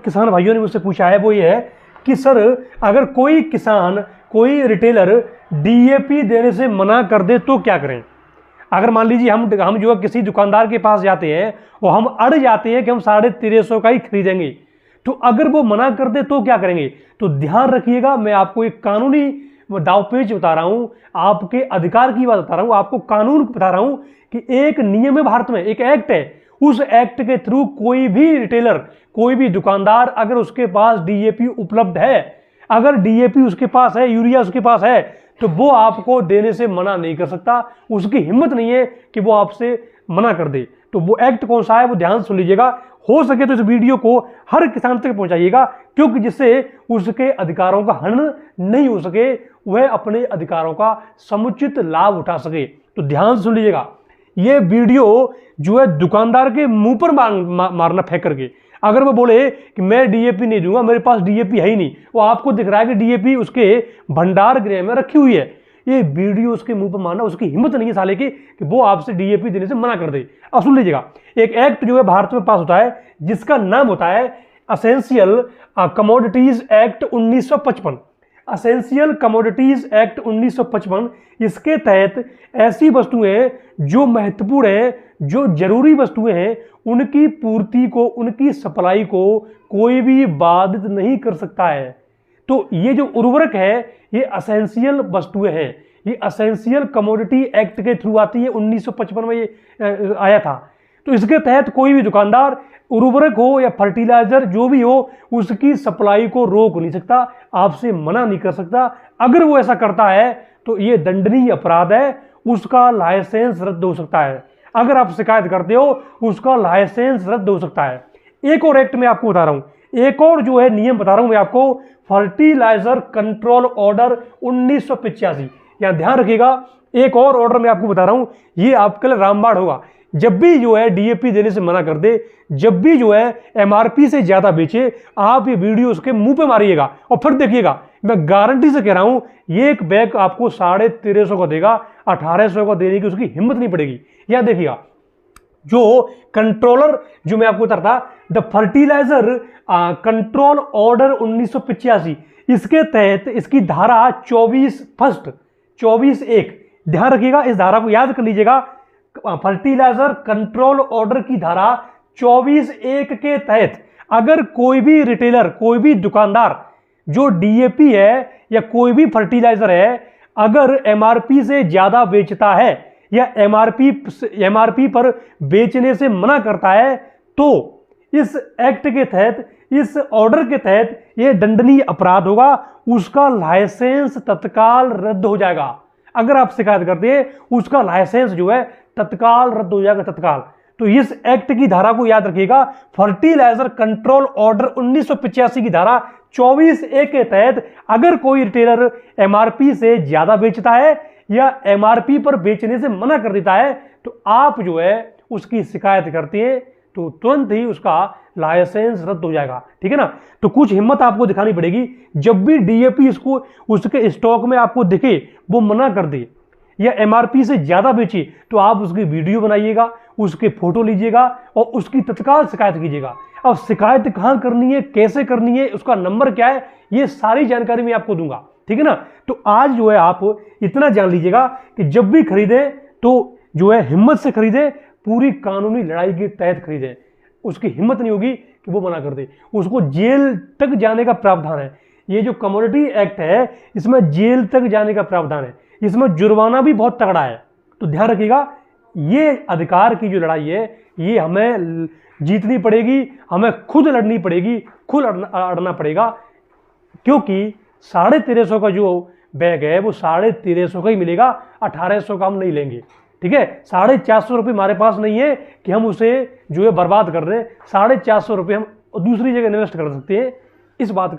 किसान भाइयों ने मुझसे पूछा है वो ये है कि सर अगर कोई किसान, कोई रिटेलर डीएपी देने से मना कर दे तो क्या करें। अगर मान लीजिए हम जो है किसी दुकानदार के पास जाते हैं और हम अड़ जाते हैं कि हम 1350 का ही खरीदेंगे, तो अगर वो मना कर दे तो क्या करेंगे। तो ध्यान रखिएगा, मैं आपको एक कानूनी दावपेच बता रहा हूं, आपके अधिकार की बात बता रहा हूं, आपको कानून बता रहा हूं कि एक नियम है भारत में, एक एक्ट है, उस एक्ट के थ्रू कोई भी रिटेलर, कोई भी दुकानदार अगर उसके पास डीएपी उपलब्ध है, अगर डीएपी उसके पास है, यूरिया उसके पास है, तो वो आपको देने से मना नहीं कर सकता। उसकी हिम्मत नहीं है कि वो आपसे मना कर दे। तो वो एक्ट कौन सा है वो ध्यान सुन लीजिएगा। हो सके तो इस वीडियो को हर किसान तक पहुंचाइएगा, क्योंकि जिससे उसके अधिकारों का हनन नहीं हो सके, वह अपने अधिकारों का समुचित लाभ उठा सके। तो ध्यान सुन लीजिएगा, ये वीडियो जो है दुकानदार के मुंह पर मारना फेंक करके। अगर वो बोले कि मैं डीएपी नहीं दूंगा, मेरे पास डीएपी है ही नहीं, वो आपको दिख रहा है कि डीएपी उसके भंडार गृह में रखी हुई है, ये वीडियो उसके मुंह पर मारना, उसकी हिम्मत नहीं है साले की कि वो आपसे डीएपी देने से मना कर दे। अब सुन लीजिएगा, एक एक्ट जो है भारत में पास होता है जिसका नाम होता है essential commodities act 1955। Essential commodities act 1955, इसके तहत ऐसी वस्तुएं जो महत्वपूर्ण हैं, जो जरूरी वस्तुएं हैं, उनकी पूर्ति को, उनकी सप्लाई को कोई भी बाधित नहीं कर सकता है। तो ये जो उर्वरक है ये असेंशियल वस्तुएं हैं, ये असेंशियल कमोडिटी एक्ट के थ्रू आती है, 1955 में ये आया था। तो इसके तहत कोई भी दुकानदार उर्वरक हो या फर्टिलाइजर जो भी हो, उसकी सप्लाई को रोक नहीं सकता, आपसे मना नहीं कर सकता। अगर वो ऐसा करता है तो ये दंडनीय अपराध है, उसका लाइसेंस रद्द हो सकता है। अगर आप शिकायत करते हो उसका लाइसेंस रद्द हो सकता है। एक और एक्ट में आपको बता रहा हूं, एक और जो है नियम बता रहा हूं मैं आपको, फर्टिलाइजर कंट्रोल ऑर्डर 1985। यहां ध्यान रखिएगा, एक और ऑर्डर मैं आपको बता रहा हूं, ये आपके लिए रामबाण होगा। जब भी जो है डीएपी देने से मना कर दे, जब भी जो है एमआरपी से ज्यादा बेचे, आप ये वीडियो उसके मुंह पे मारिएगा और फिर देखिएगा, मैं गारंटी से कह रहा हूं, ये एक बैग आपको 1350 का देगा, 1800 का देने की उसकी हिम्मत नहीं पड़ेगी। यहां देखिएगा, जो कंट्रोलर जो मैं आपको बता रहा था, द फर्टिलाइजर कंट्रोल ऑर्डर 1985, इसके तहत इसकी धारा 24(1) ध्यान रखिएगा, इस धारा को याद कर लीजिएगा। फर्टिलाइजर कंट्रोल ऑर्डर की धारा 24(1) के तहत अगर कोई भी रिटेलर, कोई भी दुकानदार जो डीएपी है या कोई भी फर्टिलाइजर है, अगर एमआरपी से ज्यादा बेचता है या एमआरपी पर बेचने से मना करता है, तो इस एक्ट के तहत, इस ऑर्डर के तहत यह दंडनीय अपराध होगा, उसका लाइसेंस तत्काल रद्द हो जाएगा। अगर आप शिकायत करते हैं उसका लाइसेंस जो है तत्काल रद्द हो जाएगा, तत्काल। तो इस एक्ट की धारा को याद रखिएगा, फर्टिलाइजर कंट्रोल ऑर्डर 1985 की धारा 24(1) के तहत अगर कोई रिटेलर एमआरपी से ज्यादा बेचता है या एमआरपी पर बेचने से मना कर देता है, तो आप जो है उसकी शिकायत करते हैं तो तुरंत ही उसका लाइसेंस रद्द हो जाएगा। ठीक है ना। तो कुछ हिम्मत आपको दिखानी पड़ेगी, जब भी डीएपी इसको उसके स्टॉक में आपको दिखे, वो मना कर दे या एमआरपी से ज्यादा बेचे, तो आप उसकी वीडियो बनाइएगा, उसके फोटो लीजिएगा और उसकी तत्काल शिकायत कीजिएगा। अब शिकायत कहां करनी है, कैसे करनी है, उसका नंबर क्या है, ये सारी जानकारी मैं आपको दूंगा। ठीक है ना। तो आज जो है आप इतना जान लीजिएगा कि जब भी खरीदें तो जो है हिम्मत से खरीदें, पूरी कानूनी लड़ाई के तहत खरीदें। उसकी हिम्मत नहीं होगी कि वो मना कर दे, उसको जेल तक जाने का प्रावधान है। ये जो कमोडिटी एक्ट है इसमें जेल तक जाने का प्रावधान है, इसमें जुर्माना भी बहुत तगड़ा है। तो ध्यान रखिएगा, ये अधिकार की जो लड़ाई है ये हमें जीतनी पड़ेगी, हमें खुद लड़नी पड़ेगी, खुद अड़ना पड़ेगा, क्योंकि 1350 का जो बैग है वो 1350 का ही मिलेगा, 1800 का हम नहीं लेंगे। ठीक है, 450 रुपये हमारे पास नहीं है कि हम उसे जो है बर्बाद कर रहे हैं। 450 रुपये हम दूसरी जगह इन्वेस्ट कर सकते हैं। इस बात